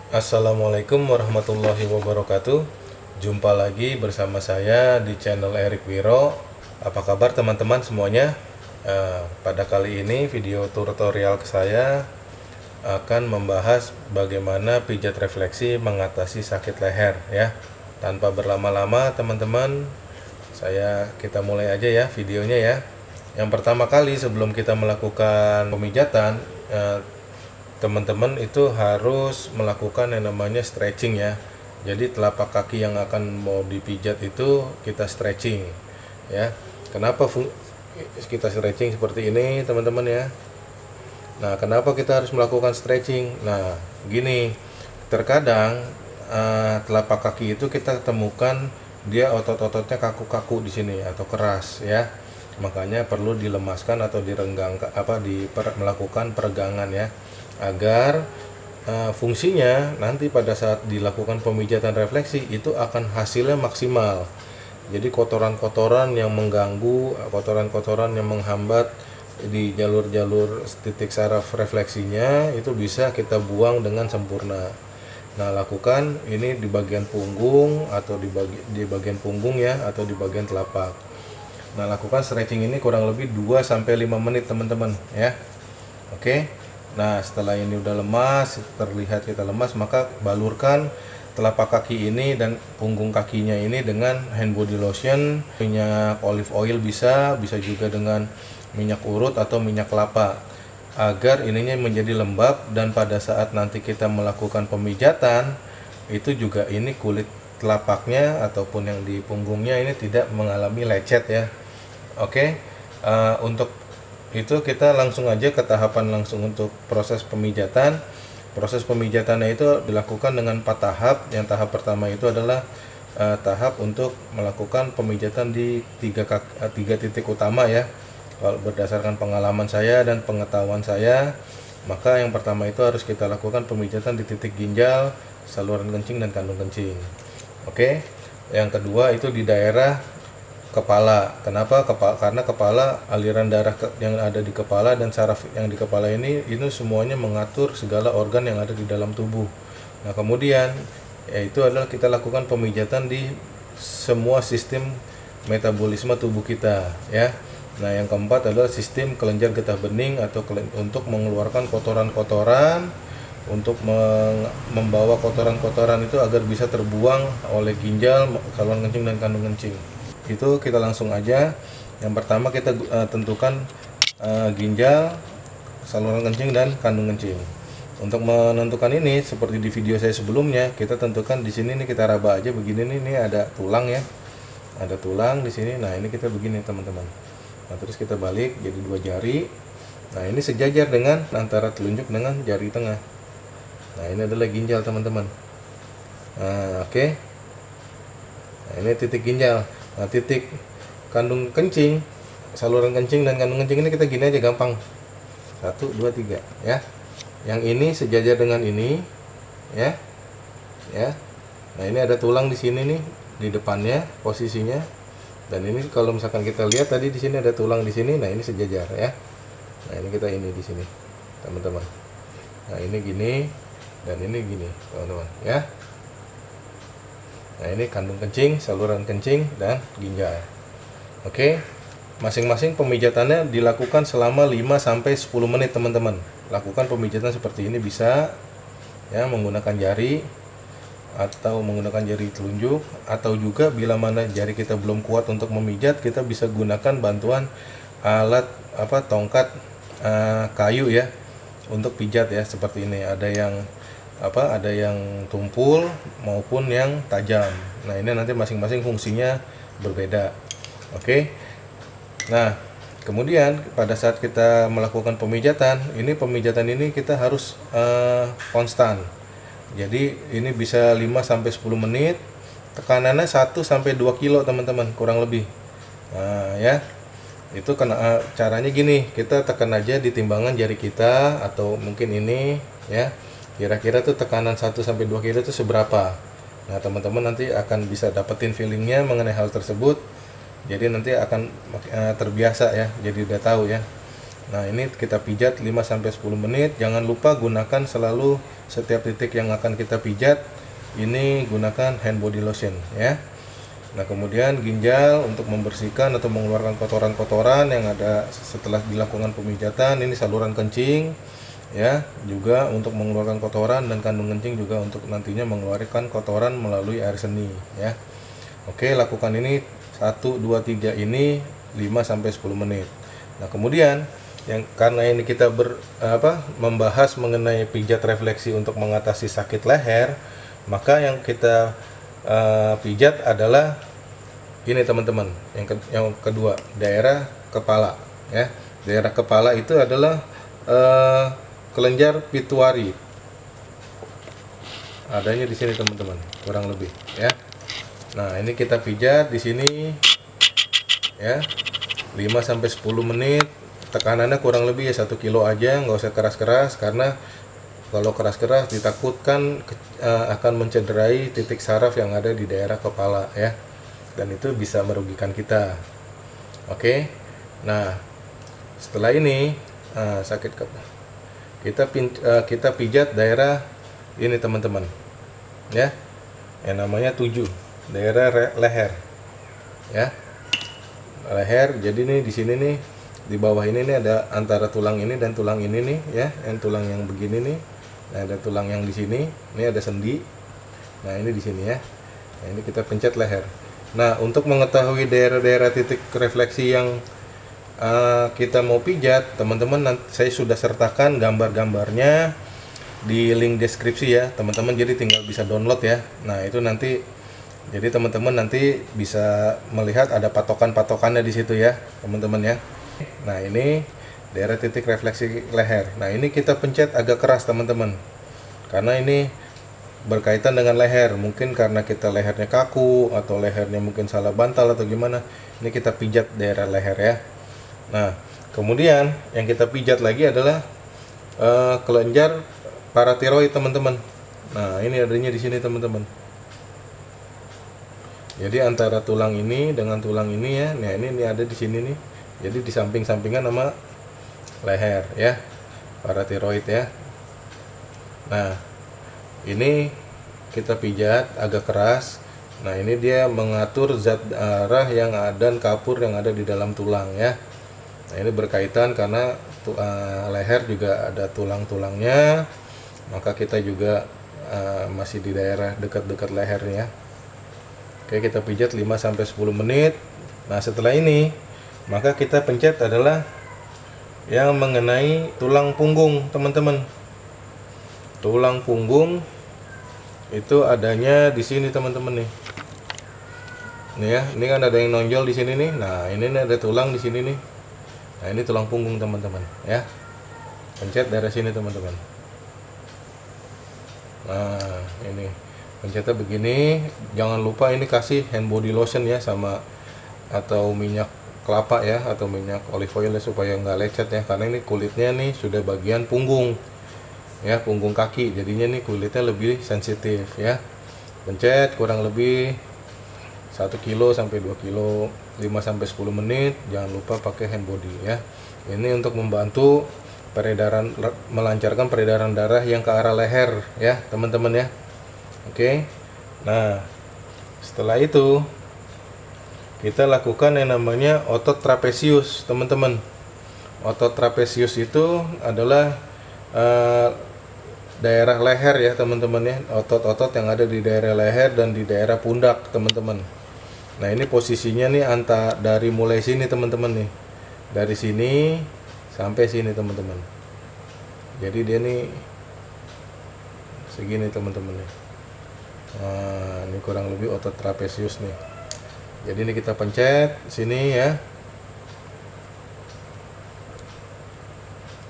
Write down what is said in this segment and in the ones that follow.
Assalamualaikum warahmatullahi wabarakatuh. Jumpa lagi bersama saya di channel Erik Wiro. Apa kabar teman-teman semuanya? Pada kali ini video tutorial saya akan membahas bagaimana pijat refleksi mengatasi sakit leher ya. Tanpa berlama-lama teman-teman, kita mulai aja ya videonya ya. Yang pertama kali sebelum kita melakukan pemijatan, teman-teman itu harus melakukan yang namanya stretching ya. Jadi telapak kaki yang akan mau dipijat itu kita stretching ya. Kenapa kita stretching seperti ini teman-teman ya? Nah, kenapa kita harus melakukan stretching? Nah, gini, terkadang telapak kaki itu kita temukan dia otot-ototnya kaku-kaku di sini atau keras ya. Makanya perlu dilemaskan atau direnggangkan melakukan peregangan ya, agar fungsinya nanti pada saat dilakukan pemijatan refleksi itu akan hasilnya maksimal. Jadi kotoran-kotoran yang mengganggu, kotoran-kotoran yang menghambat di jalur-jalur titik saraf refleksinya itu bisa kita buang dengan sempurna. Nah, lakukan ini di bagian punggung atau di bagian punggung ya, atau di bagian telapak. Nah, lakukan stretching ini kurang lebih 2 sampai 5 menit teman-teman ya. Oke. Nah, setelah ini udah lemas, terlihat kita lemas, maka balurkan telapak kaki ini dan punggung kakinya ini dengan hand body lotion, minyak olive oil bisa juga dengan minyak urut atau minyak kelapa, agar ininya menjadi lembab, dan pada saat nanti kita melakukan pemijatan itu juga ini kulit telapaknya ataupun yang di punggungnya ini tidak mengalami lecet ya. Oke. Untuk itu kita langsung aja ke tahapan langsung untuk proses pemijatan. Proses pemijatannya itu dilakukan dengan 4 tahap. Yang tahap pertama itu adalah tahap untuk melakukan pemijatan di tiga titik utama ya. Kalau berdasarkan pengalaman saya dan pengetahuan saya, maka yang pertama itu harus kita lakukan pemijatan di titik ginjal, saluran kencing, dan kandung kencing. Oke. Yang kedua itu di daerah kepala. Kenapa? Karena kepala, aliran darah yang ada di kepala dan saraf yang di kepala ini semuanya mengatur segala organ yang ada di dalam tubuh. Nah, kemudian yaitu adalah kita lakukan pemijatan di semua sistem metabolisme tubuh kita ya. Nah, yang keempat adalah sistem kelenjar getah bening atau untuk mengeluarkan kotoran-kotoran, untuk membawa kotoran-kotoran itu agar bisa terbuang oleh ginjal, saluran kencing, dan kandung kencing. Itu kita langsung aja. Yang pertama kita tentukan ginjal, saluran kencing, dan kandung kencing. Untuk menentukan ini seperti di video saya sebelumnya, kita tentukan di sini nih, kita raba aja begini nih, ini ada tulang ya. Ada tulang di sini. Nah, ini kita begini teman-teman. Nah, terus kita balik jadi 2 jari. Nah, ini sejajar dengan antara telunjuk dengan jari tengah. Nah, ini adalah ginjal teman-teman. Nah, oke. Nah, ini titik ginjal. Nah, titik kandung kencing, saluran kencing, dan kandung kencing ini kita gini aja gampang. 1, 2, 3 ya. Yang ini sejajar dengan ini ya. Ya. Nah, ini ada tulang di sini nih di depannya posisinya. Dan ini kalau misalkan kita lihat tadi di sini ada tulang di sini. Nah, ini sejajar ya. Nah, ini kita ini di sini teman-teman. Nah, ini gini dan ini gini teman-teman ya. Nah, ini kandung kencing, saluran kencing, dan ginjal. Oke. Masing-masing pemijatannya dilakukan selama 5 sampai 10 menit teman-teman. Lakukan pemijatan seperti ini bisa ya, menggunakan jari atau menggunakan jari telunjuk, atau juga bila mana jari kita belum kuat untuk memijat, kita bisa gunakan bantuan alat tongkat kayu ya untuk pijat ya, seperti ini. Ada yang tumpul maupun yang tajam. Nah, ini nanti masing-masing fungsinya berbeda. Oke. Nah, kemudian pada saat kita melakukan pemijatan ini kita harus konstan. Jadi ini bisa 5 sampai 10 menit. Tekanannya 1 sampai 2 kilo teman-teman, kurang lebih. Nah, ya. Itu caranya gini, kita tekan aja di timbangan jari kita atau mungkin ini ya. Kira-kira tuh tekanan 1 sampai 2 kilo itu seberapa. Nah, teman-teman nanti akan bisa dapetin feelingnya mengenai hal tersebut. Jadi nanti akan terbiasa ya. Jadi udah tahu ya. Nah, ini kita pijat 5-10 menit. Jangan lupa gunakan selalu setiap titik yang akan kita pijat ini gunakan hand body lotion ya. Nah, kemudian ginjal untuk membersihkan atau mengeluarkan kotoran-kotoran yang ada setelah dilakukan pemijatan, ini saluran kencing ya, juga untuk mengeluarkan kotoran, dan kandung kencing juga untuk nantinya mengeluarkan kotoran melalui air seni ya. Oke, lakukan ini 1 2 3 ini 5-10 menit. Nah, kemudian karena ini kita membahas mengenai pijat refleksi untuk mengatasi sakit leher, maka yang kita pijat adalah ini teman-teman, yang kedua, daerah kepala ya. Daerah kepala itu adalah kelenjar pituari, adanya di sini teman-teman, kurang lebih ya. Nah, ini kita pijat di sini ya 5-10 menit. Tekanannya kurang lebih ya 1 kilo aja, nggak usah keras-keras, karena kalau keras-keras ditakutkan akan mencederai titik saraf yang ada di daerah kepala ya, dan itu bisa merugikan kita. Oke, nah setelah ini kita pijat daerah ini teman-teman ya, yang namanya 7, daerah leher ya, leher. Jadi nih di sini nih, di bawah ini nih ada antara tulang ini dan tulang ini nih ya, yang tulang yang begini nih. Nah, ada tulang yang di sini, ini ada sendi. Nah, ini di sini ya. Nah, ini kita pencet leher. Nah, untuk mengetahui daerah-daerah titik refleksi yang kita mau pijat, teman-teman, saya sudah sertakan gambar-gambarnya di link deskripsi ya, teman-teman. Jadi tinggal bisa download ya. Nah, itu nanti, jadi teman-teman nanti bisa melihat ada patokan-patokannya di situ ya, teman-teman ya. Nah, ini daerah titik refleksi leher. Nah, ini kita pencet agak keras teman-teman, karena ini berkaitan dengan leher. Mungkin karena kita lehernya kaku atau lehernya mungkin salah bantal atau gimana, ini kita pijat daerah leher ya. Nah, kemudian yang kita pijat lagi adalah kelenjar paratiroid teman-teman. Nah, ini adanya di sini teman-teman. Jadi antara tulang ini dengan tulang ini ya. Nah, ini ada di sini nih. Jadi di samping-sampingan sama leher ya, paratiroid ya. Nah, ini kita pijat agak keras. Nah, ini dia mengatur zat darah yang ada dan kapur yang ada di dalam tulang ya. Nah, ini berkaitan karena leher juga ada tulang-tulangnya, maka kita juga masih di daerah dekat-dekat leher ya. Oke, kita pijat 5-10 menit. Nah, setelah ini maka kita pencet adalah yang mengenai tulang punggung teman-teman. Tulang punggung itu adanya di sini teman-teman nih. Nih ya, ini kan ada yang nonjol di sini nih. Nah, ini nih ada tulang di sini nih. Nah, ini tulang punggung teman-teman ya. Pencet dari sini teman-teman. Nah, ini pencetnya begini. Jangan lupa ini kasih hand body lotion ya, sama atau minyak kelapa ya, atau minyak olive oil ya, supaya nggak lecet ya, karena ini kulitnya nih sudah bagian punggung ya, punggung kaki, jadinya nih kulitnya lebih sensitif ya. Pencet kurang lebih 1 kilo sampai 2 kilo 5-10 menit. Jangan lupa pakai hand body ya. Ini untuk membantu melancarkan peredaran darah yang ke arah leher ya teman-teman ya. Oke, nah setelah itu kita lakukan yang namanya otot trapesius teman-teman. Otot trapesius itu adalah daerah leher ya teman-teman ya, otot-otot yang ada di daerah leher dan di daerah pundak teman-teman. Nah, ini posisinya nih dari mulai sini teman-teman nih, dari sini sampai sini teman-teman. Jadi dia nih segini teman-teman nih. Nah, ini kurang lebih otot trapesius nih. Jadi ini kita pencet sini ya,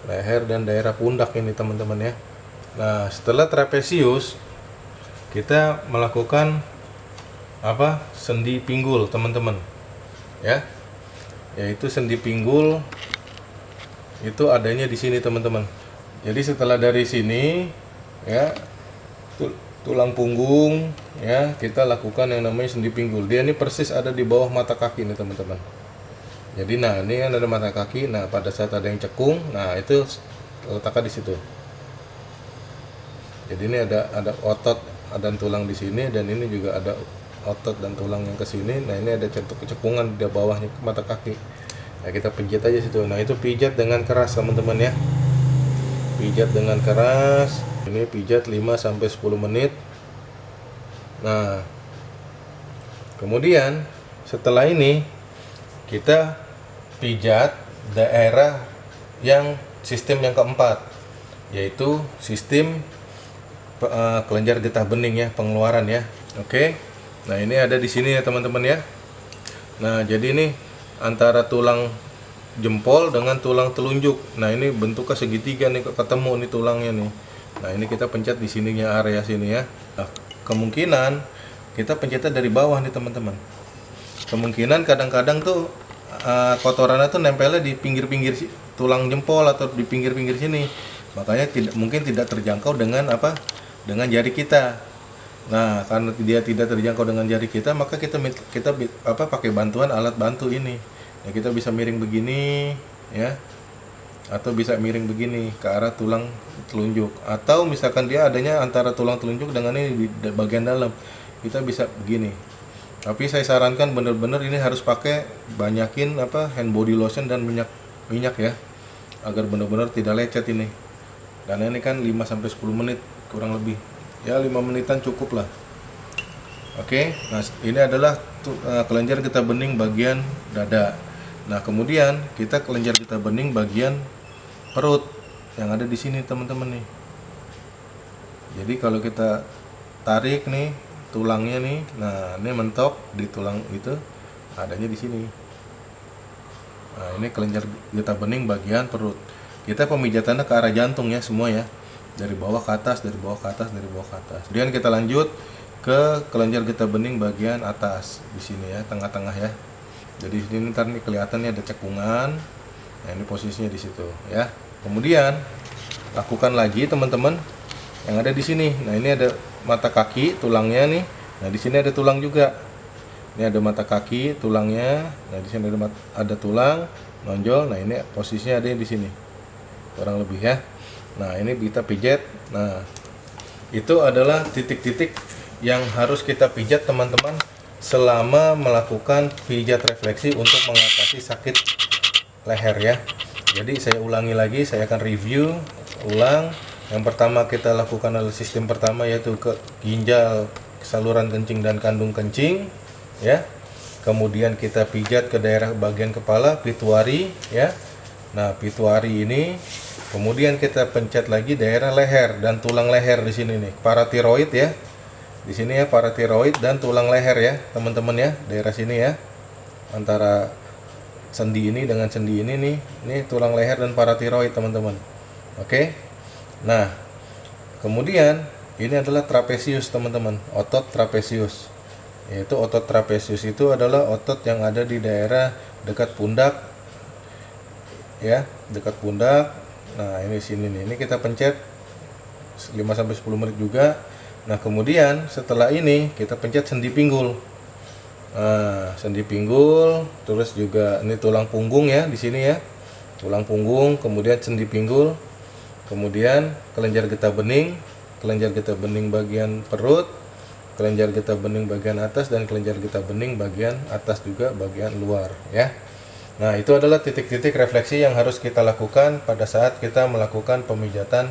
leher dan daerah pundak ini teman-teman ya. Nah, setelah trapesius kita melakukan sendi pinggul teman-teman ya, yaitu sendi pinggul itu adanya di sini teman-teman. Jadi setelah dari sini ya, tulang punggung ya, kita lakukan yang namanya sendi pinggul. Dia ini persis ada di bawah mata kaki nih teman-teman. Jadi nah ini kan ada mata kaki. Nah pada saat ada yang cekung, nah itu letakkan di situ. Jadi ini ada otot dan tulang di sini, dan ini juga ada otot dan tulang yang ke sini. Nah ini ada cekungan di bawahnya mata kaki. Nah kita pijat aja situ. Nah itu pijat dengan keras teman-teman ya. Pijat dengan keras. Ini pijat 5-10 menit. Nah kemudian setelah ini kita pijat daerah yang sistem yang keempat, yaitu sistem kelenjar getah bening ya, pengeluaran ya. Oke. Nah ini ada di sini ya teman-teman ya. Nah jadi ini antara tulang jempol dengan tulang telunjuk. Nah ini bentuknya segitiga nih, ketemu nih tulangnya nih. Nah ini kita pencet di sininya, area sini ya. Nah, kemungkinan kita pencetnya dari bawah nih teman-teman. Kemungkinan kadang-kadang tuh kotorannya tuh nempelnya di pinggir-pinggir tulang jempol atau di pinggir-pinggir sini. Makanya mungkin tidak terjangkau dengan dengan jari kita. Nah, karena dia tidak terjangkau dengan jari kita, maka kita pakai bantuan alat bantu ini. Ya, kita bisa miring begini ya. Atau bisa miring begini ke arah tulang telunjuk. Atau misalkan dia adanya antara tulang telunjuk dengan ini di bagian dalam. Kita bisa begini. Tapi saya sarankan benar-benar ini harus pakai banyakin hand body lotion dan minyak ya, agar benar-benar tidak lecet ini. Karena ini kan 5-10 menit kurang lebih. Ya 5 menitan cukup lah. Oke, nah ini adalah kelenjar getah bening bagian dada. Nah kemudian kita kelenjar getah bening bagian perut yang ada di sini teman-teman nih. Jadi kalau kita tarik nih tulangnya nih, nah ini mentok di tulang itu, adanya di sini. Nah ini kelenjar getah bening bagian perut. Kita pemijatannya ke arah jantung ya semua ya, dari bawah ke atas, dari bawah ke atas, dari bawah ke atas. Kemudian kita lanjut ke kelenjar getah bening bagian atas di sini ya, tengah-tengah ya. Jadi ini ntar nih kelihatan nih ada cekungan. Nah ini posisinya di situ ya. Kemudian lakukan lagi teman-teman yang ada di sini. Nah ini ada mata kaki tulangnya nih. Nah di sini ada tulang juga. Ini ada mata kaki tulangnya. Nah di sini ada tulang nonjol. Nah ini posisinya ada di sini kurang lebih ya. Nah ini kita pijat. Nah itu adalah titik-titik yang harus kita pijat teman-teman selama melakukan pijat refleksi untuk mengatasi sakit leher ya. Jadi saya ulangi lagi, saya akan review ulang. Yang pertama kita lakukan adalah sistem pertama, yaitu ke ginjal, saluran kencing dan kandung kencing ya. Kemudian kita pijat ke daerah bagian kepala, pituari ya. Nah pituari ini kemudian kita pencet lagi daerah leher dan tulang leher di sini nih, paratiroid ya. Di sini ya paratiroid dan tulang leher ya teman-teman ya, daerah sini ya, antara sendi ini dengan sendi ini nih, ini tulang leher dan paratiroid teman-teman. Oke. Nah kemudian ini adalah trapesius teman-teman, otot trapesius. Yaitu otot trapesius itu adalah otot yang ada di daerah dekat pundak ya, dekat pundak. Nah ini sini nih, ini kita pencet 5-10 menit juga. Nah kemudian setelah ini kita pencet sendi pinggul. Nah sendi pinggul, terus juga ini tulang punggung ya di sini ya, tulang punggung, kemudian sendi pinggul, kemudian kelenjar getah bening bagian perut, kelenjar getah bening bagian atas, dan kelenjar getah bening bagian atas juga bagian luar ya. Nah itu adalah titik-titik refleksi yang harus kita lakukan pada saat kita melakukan pemijatan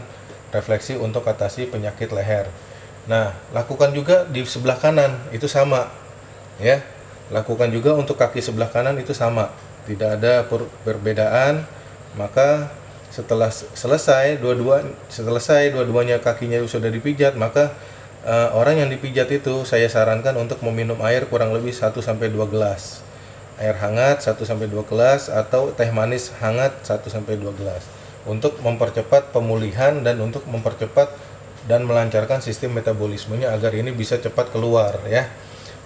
refleksi untuk atasi penyakit leher. Nah lakukan juga di sebelah kanan, itu sama ya. Lakukan juga untuk kaki sebelah kanan, itu sama, tidak ada perbedaan. Maka setelah selesai dua-duanya kakinya sudah dipijat, maka orang yang dipijat itu saya sarankan untuk meminum air kurang lebih 1-2 gelas air hangat, 1-2 gelas, atau teh manis hangat 1-2 gelas, untuk mempercepat pemulihan dan untuk mempercepat dan melancarkan sistem metabolismenya agar ini bisa cepat keluar ya.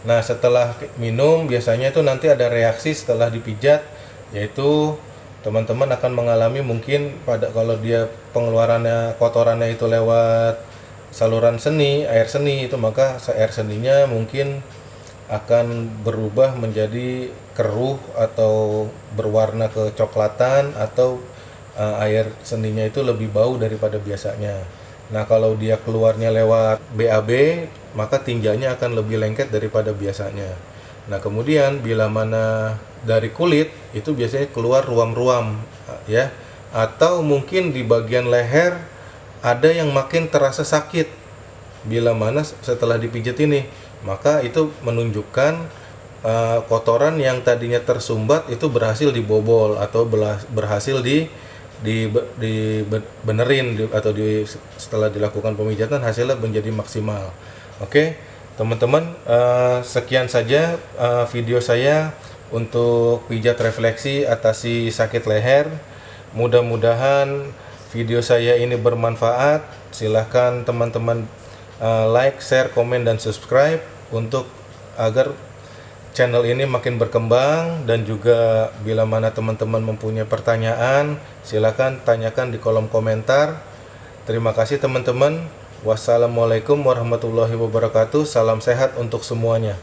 Nah setelah minum biasanya itu nanti ada reaksi setelah dipijat, yaitu teman-teman akan mengalami mungkin kalau dia pengeluarannya kotorannya itu lewat saluran seni, air seni itu, maka air seninya mungkin akan berubah menjadi keruh atau berwarna kecoklatan, atau air sendinya itu lebih bau daripada biasanya. Nah, kalau dia keluarnya lewat BAB, maka tinjanya akan lebih lengket daripada biasanya. Nah, kemudian bila mana dari kulit itu biasanya keluar ruam-ruam ya, atau mungkin di bagian leher ada yang makin terasa sakit bila mana setelah dipijat ini, maka itu menunjukkan kotoran yang tadinya tersumbat itu berhasil dibobol atau berhasil benerin, atau setelah dilakukan pemijatan hasilnya menjadi maksimal. Oke, teman-teman, sekian saja video saya untuk pijat refleksi atasi sakit leher. Mudah-mudahan video saya ini bermanfaat. Silahkan teman-teman like, share, komen, dan subscribe untuk agar channel ini makin berkembang. Dan juga bila mana teman-teman mempunyai pertanyaan, silakan tanyakan di kolom komentar. Terima kasih teman-teman. Wassalamualaikum warahmatullahi wabarakatuh. Salam sehat untuk semuanya.